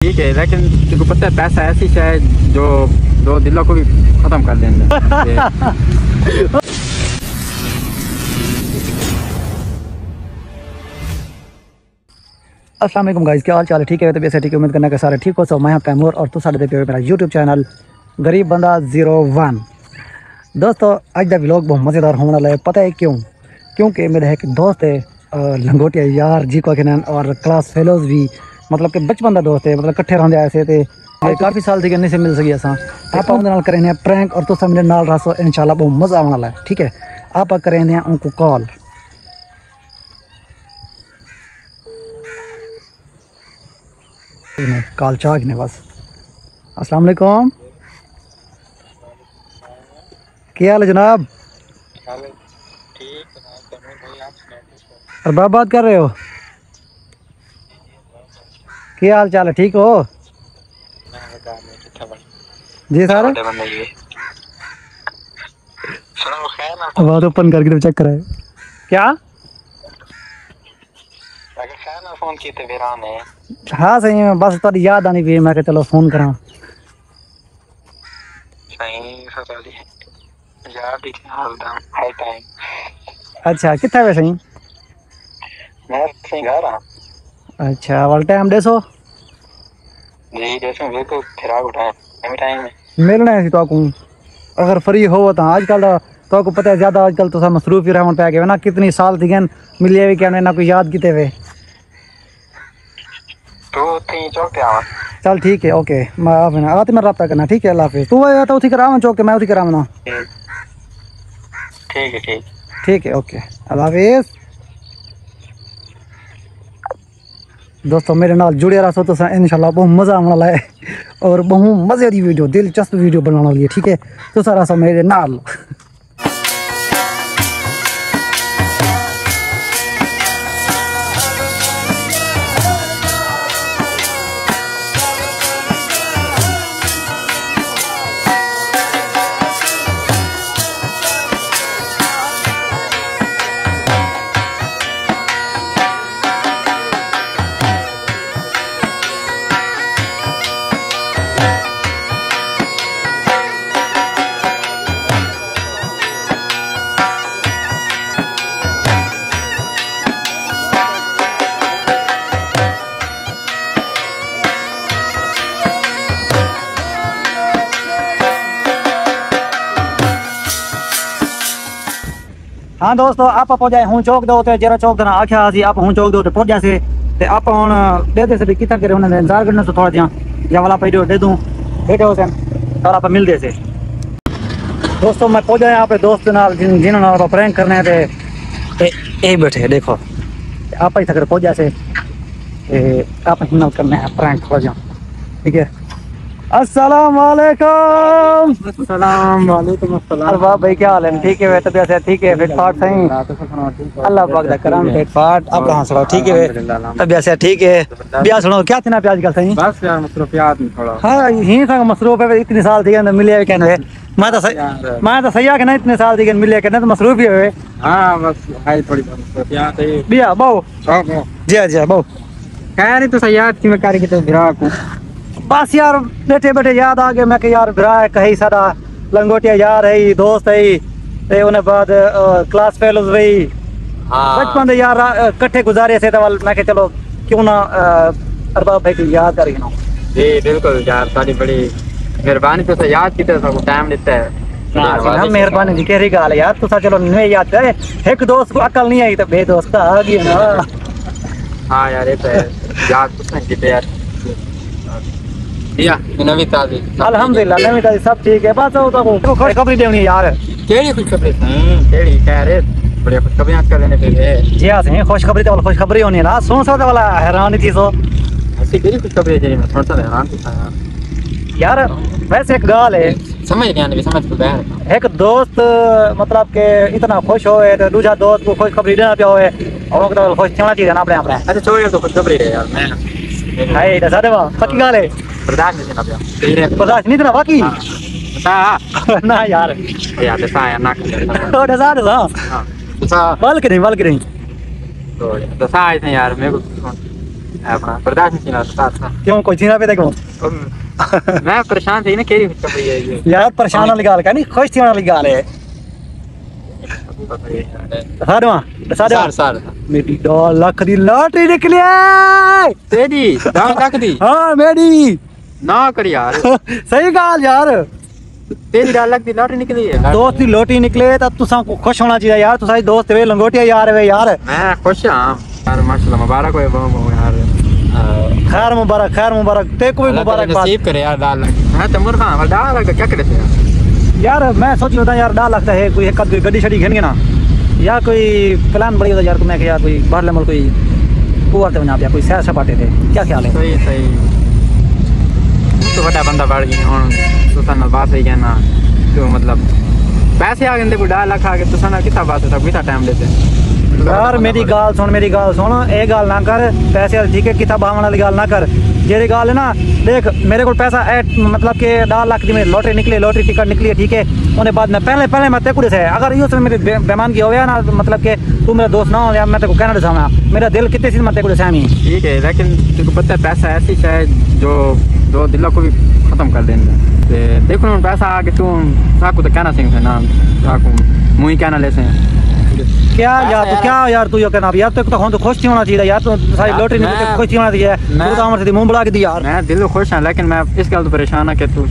ठीक है, लेकिन तुमको पता है पैसा ऐसी है जो दो दिलों को भी खत्म कर देंगे। अस्सलाम वालेकुम गाइस, क्या हाल चाल है? ठीक है, तो वैसे ठीक है, उम्मीद करना कि सारे ठीक हो। सो मैं आपका तैमूर और तू साढ़े पे मेरा यूट्यूब चैनल गरीब बंदा 01। दोस्तों आज का व्लॉग बहुत मज़ेदार होने वाला है। पता है क्यों? क्योंकि मेरा एक दोस्त है लंगोटिया यार जी को कहना, और क्लास फेलोज भी मतलब कि बचपन का दोस्त है, मतलब कट्ठे रहंदे ऐसे थे काफ़ी साल से नहीं से मिल सकी असा आप करें प्रैंक और तुम मेरे नाल रहो इंशाल्लाह बहुत मज़ा आने वाला है। ठीक है, आप करें उनको कॉल। कॉल चार्ज ने बस। अस्सलाम वालेकुम, क्या हाल है जनाब? अरबाब बात कर रहे हो? क्या हाल चाल है, ठीक हो? जी सर, बहुत ओपन करके तो चेक कराए क्या? फोन की थे हाँ सही है, बस थोड़ी याद आनी भी मैं चलो फोन करा। अच्छा कितना वैसे ही? अच्छा वाल टाइम देसो मिलना है तो अगर फ्री हो तो आजकल तो को पता है ज्यादा आजकल तो सब मसरूफ ही रहन पे गए ना, कितनी साल थी गन मिले भी क्या ना कोई याद किते वे। तो चौक पे आवा। चल ठीक है, ओके मैं आते मैं रब्ता करना। ठीक है, अल्लाह हाफिज़। तू आया तो उठी करावा चौक के, मैं उठी करावा। ठीक है ठीक है, ओके अल्लाह हाफिज़। दोस्तों मेरे नाल जुड़े रहो तो इंशाल्लाह बहुत मज़ा आने वाला है और बहुत मज़े की वीडियो, दिलचस्प वीडियो बनाने वाली है। ठीक है, तो सारा सब मेरे नाल। हाँ दोस्तों, आप पहुंचाए हूँ चौक दे जरा चौक देना आख्या सी आप हूँ चौक दे पहुंचा से ते आप हुन दे से भी कितना करे उन्हें इंतजार करने से थोड़ा दिया या वाला पैडो दे दूं बैठे हो सन और आप मिल दे से। दोस्तों मैं पहुंचा यहाँ पे दोस्त नाल जिन्होंने नाल प्रैंक करने थे ए बैठे देखो आप ही तक पहुंचा से आप हिम्मत करने हैं प्रैंक हो जाओ। ठीक है, अस्सलाम वालेकुम। अस्सलाम वालेकुम। अस्सलाम अरबाब भाई क्या हाल है? ठीक है तो वैसे ठीक है, फिट फाट सही अल्लाह पाक दा करम फिट फाट आप कहां सुनो? ठीक है तब वैसे ठीक है। ब्याह सुनो क्या थी ना प्याज कल सही बस यार मसरूफियात में थोड़ा। हां यही था मसरूफ है, इतने साल थी ना मिले कहने मैं तो सही आ के ना इतने साल थी मिले कहने तो मसरूफ ही हुए। हां बस है थोड़ी मसरूफियात है बिया बहु जी जी बहु खैर तो सही याद थी मैं कारी के तो भिरा को बस यार बैठे बैठे याद आ गया मैं कि यार भिरा कहीं सारा लंगोटिया यार है दोस्त है ते उन्हें बाद क्लास फेलोज भाई बचपन दे यार इकट्ठे गुजारे से तो मैं कि चलो क्यों ना अरबाब भाई की याद करी ना। जी बिल्कुल यार, सारी बड़ी मेहरबानी तो याद की तरह सबको टाइम देता है ना मेहरबानी जी केरी गाल यार तुसा चलो नहीं याद है एक दोस्त को अकल नहीं आई तो बे दोस्त आ गई ना। हाँ यार ये तो है याद कुछ नहीं की यार या नवी ताजी अल्हम्दुलिल्लाह नवी ताजी सब ठीक है। बस वो तो खुशखबरी देनी यार। केड़ी खुशखबरी? केड़ी कह रहे बढ़िया खुशखबरी आजकल लेने पे जी हां सही खुशखबरी तो खुशखबरी होनी है ना सुन सकते वाला हैरान थी सो ऐसी केड़ी खुशखबरी है जी मैं थोड़ा सा हैरान था यार। वैसे एक गाल है समझ नहीं आने भी समझ तो बाहर एक दोस्त मतलब के इतना खुश होए तो दूसरा दोस्त को खुशखबरी देना पे होए और तो खुश होना चाहिए ना अपने अपने। अच्छा छोड़ यार तो खुशखबरी है यार मैं हाय दसा देवा पक्की गाल है बर्दाश्त नहीं करना पिया बर्दाश्त नहीं देना बाकी बता ना यार दसा यार ना तो दसा दसा बल के नहीं तो दसा आए थे यार मेरे को अपना बर्दाश्त नहीं किया था। क्यों कोई जीना पे देखो मैं परेशान थी ना केरी कपड़ी है ये यार परेशान वाली गाल का नहीं खुश थी वाली गाल है हारवा सार सार मेरी 2 लाख दी लॉटरी निकली है तेरी 2 लाख दी हां मेरी ना कर यार सही गाल यार तेरी 2 लाख दी लॉटरी निकली है दोस्त दी लॉटरी निकले तो तुसा को खुश होना चाहिए यार तुसा दोस्त वे लंगोटिया यार वे यार मैं खुश हां यार माशाल्लाह मुबारक हो यार खैर मुबारक ते को भी मुबारक नसीब करे यार 2 लाख मैं तो मुर्गा 2 लाख क्या करे यार मैं सोच रहा था यार 2 लाख है कोई एक गड्डी शड़ी घेन ना या कोई प्लान बड़ी होता यार को मैं यार कोई बाहर मुल्क कोई कुआर ते बना दिया कोई सैर सपाटे थे क्या ख्याल है सही सही तो बड़ा बंदा बढ़ गया हुन तो सन बात है ना तो मतलब पैसे आ गए 2 लाख आ गए तो सन कितना बात है सब कितना टाइम लेते यार मेरी गाल सुन ए गाल ना कर पैसे ठीक है किताब आवन वाली गाल ना कर जेरी गाल है ना देख मेरे को पैसा मतलब के 2 लाख की मेरी लॉटरी निकली लॉटरी टिकट निकली है ठीक है उन्हें बाद में पहले मैं तेरे को से अगर यो से मेरी बेमान की हो गया ना मतलब के तू मेरा दोस्त ना हो या मैं तेरे को कहना दिखाऊंगा मेरा दिल कितने सी मैं तेरे को दिखाऊंगी ठीक है लेकिन तेरे को पता है पैसा ऐसी शायद जो दो दिलों को भी खत्म कर देंगे देखो पैसा आगे तू साकू तो कहना चाहिए ना साकू मुँह ही कहना ले से क्या यार तू यो कहना यार तेरे को तो खुश होना चाहिए यार तू सारी लॉटरी निकली खुश होना चाहिए तू तो हमसे मुंह बुला के दी यार मैं दिल खुश हूं लेकिन मैं इस गल तो परेशान है कि तू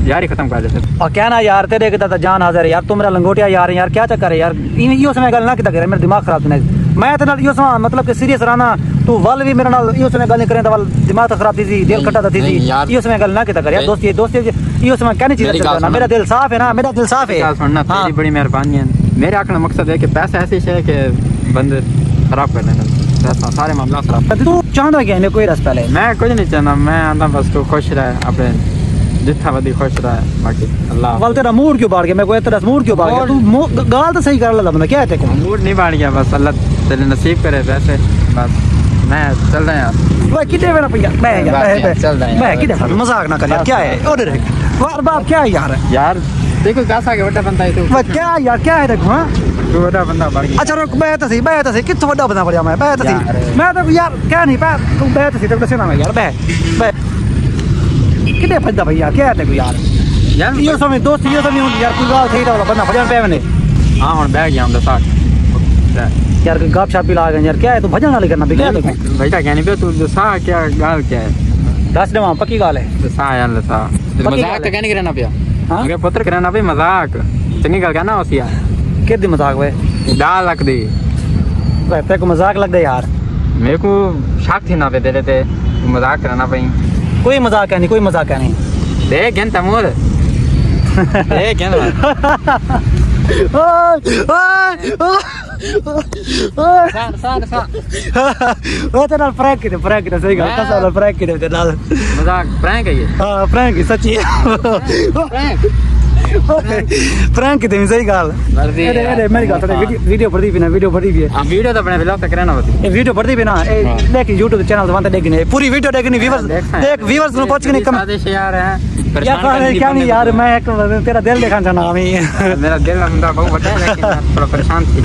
यार ही खत्म कर दे और क्या ना यार तेरे के तो जान हाजिर है यार तू मेरा लंगोटिया यार क्या चक्कर है यार यो समय गल ना किता करे मेरा दिमाग खराब ने मैं ते नाल यो समय मतलब कि सीरियस रहना तू वल भी मेरे नाल यो समय गल नहीं करे तो वल दिमाग तो खराब थी दिल खट्टा थी यो समय गल ना किता करे यार दोस्ती यो समय कहनी चाहिए मेरा दिल साफ है ना मेरा दिल साफ है सुनना तेरी बड़ी मेहरबानी है मेरे आखिर मकसद है कि पैसा ऐसी है कि बंदे खराब कर देना सारे मामला खराब तू चाहता क्या कोई रस पहले मैं कुछ नहीं चाहता मैं आता बस तू खुश रहे अपने जितना बदी खुश रहे बाकी अल्लाह वाल तेरा मूड क्यों बढ़ गया मैं कोई तेरा मूड क्यों बढ़ गया तू गाल तो सही कर ला बंदा क्या है तेरे मूड नहीं बढ़ गया बस अल्लाह तेरे नसीब करे वैसे बस मैं चल रहा यार ओए कितने वेला भैया मैं चल रहा मैं कितने मजाक ना कर यार क्या है ऑर्डर है बार बार क्या है यार देखो कैसा के बड़ा बंदा है तू क्या यार क्या है देखो हां तू बड़ा बंदा बढ़ गया अच्छा रुक मैं तो सही कितना बड़ा बंदा बढ़िया मैं तो सही मैं तो यार क्या नहीं तू बैठ सही तो ना यार बैठ कितने बंदा भैया क्या है देखो यार ये समय दोस्त ये समय यार कोई गाल सही वाला बंदा बढ़िया पे मैंने हां हुन बैठ गया हम तो साथ यार गप शप भी ला गए यार क्या है तू भजन वाले करना भी क्या देखो बेटा क्या नहीं बे तू जो सा क्या गाल क्या है दस दे वहां पक्की गाल है सा यार सा मजाक तो कहने करना पिया हां मेरे पुत्र करना भी मजाक चंगी गल कहना होसी यार कितनी मजाक वे 2 लाख दी तेरे को मजाक लग दे यार मेरे को शक थी ना पे दे ते मजाक करना पई कोई मजाक है नहीं देख गन तमोर देख गन वो तेरा प्रैंक किते सही गल कसा प्रैंक किते तेरे नाल मजाक प्रैंक है ये हां प्रैंक सच्ची प्रैंक किते सही गल अरे मेरी गल थोड़ी वीडियो बड़ी भी है हां वीडियो तो अपने ब्लॉग तक रहना होती ये वीडियो बड़ी भी ना देख YouTube चैनल पे देखने पूरी वीडियो देखनी व्यूअर्स देख व्यूअर्स को पूछ के नहीं कम यार है यार क्या नहीं यार मैं तेरा दिल देखना चाहना मेरा दिल अंदर बहुत बड़ा है लेकिन थोड़ा परेशान थी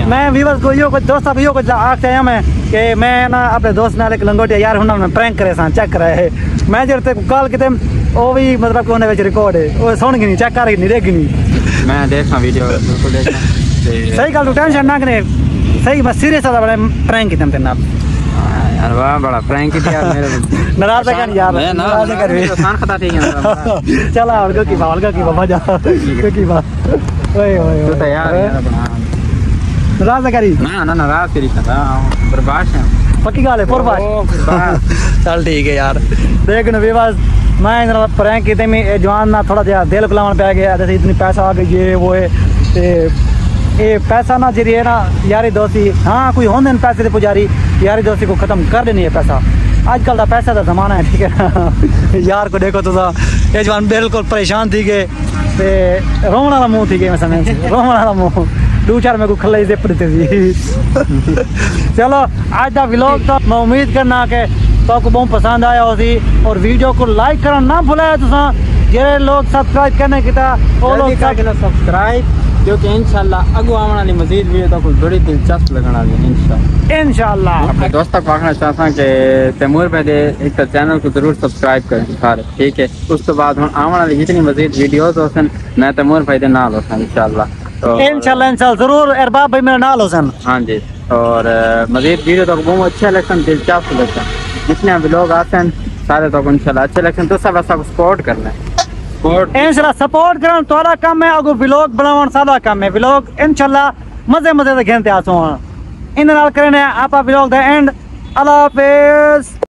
मैं व्यूअर्स को यो को दोस्त यो को आख आया मैं कि मैं ना अपने दोस्त नाल एक लंगोटिया यार हुन मैं प्रैंक करे सा चेक करे है मैं जब तक कॉल किते ओ भी मतलब कोने विच रिकॉर्ड है ओ सुन नहीं चेक कर नहीं देख नहीं मैं देखना वीडियो बिल्कुल देखना सही गल तू टेंशन ना करे सही बस सीरियस वाला बड़ा प्रैंक किते तेरे नाल यार वाह बड़ा प्रैंक किया यार मेरे नाराज कर यार नाराज कर आसान खता थी क्या चला और की बाबा जा की बात ओए तो तैयार है बना नाराज करी ना नाराज करी था बर्बाद है पक्की गाल है बर्बाद चल ठीक है यार देख न विवास मैं जरा प्रैंक किते में जवान ना थोड़ा जिहा दिल बुलावन पे गया जैसे इतनी पैसा आ गई ये वो है ते ये पैसा ना जरिए है ना यारी दोस्ती हाँ कोई होंदे पैसे के पुजारी यारी दोस्ती को खत्म कर देनी है पैसा आजकल का पैसा का जमाना है ठीक है ना यार को देखो तो ये जवान बिल्कुल परेशान थी गए ते रोवन वाला मुंह थी गए मैं समझ रोवन वाला मुंह 2-4 मेरे को खल्ले जिप देते थी चलो आज का व्लॉग तो मैं उम्मीद करना कि तो को बहुत पसंद आया होगी और वीडियो को लाइक करना ना भूलाया तुसा जे लोग सब्सक्राइब करने की था वो लोग सब्सक्राइब क्योंकि इंशाल्लाह अगू आने वाली मजीद वीडियो तो कुछ बड़ी दिलचस्प लगने वाली है इंशाल्लाह। अपने दोस्तों को आखना चाहता हूँ कि तैमूर भाई दे एक चैनल को जरूर सब्सक्राइब करें सारे, ठीक है। उस तो बाद हम आने वाली जितनी मजीद वीडियोस होसन मैं तैमूर भाई दे नाल होसन इंशाल्लाह जरूर अरबाब भाई मेरा नाल होसन। हाँ जी, और मजीद वीडियो तो बहुत अच्छे लगते, दिलचस्प लगते, जितने भी लोग आते हैं सारे तो इंशाल्लाह अच्छे लगते हैं। तो सब ऐसा सपोर्ट करना है, इंशाल्लाह सपोर्ट करना तुम्हारा काम है, अगो व्लॉग बनावन सादा काम है। व्लॉग इंशाल्लाह मजे मजे से घेनते आसो इन नाल करने आप vlog the end. Allah Hafiz.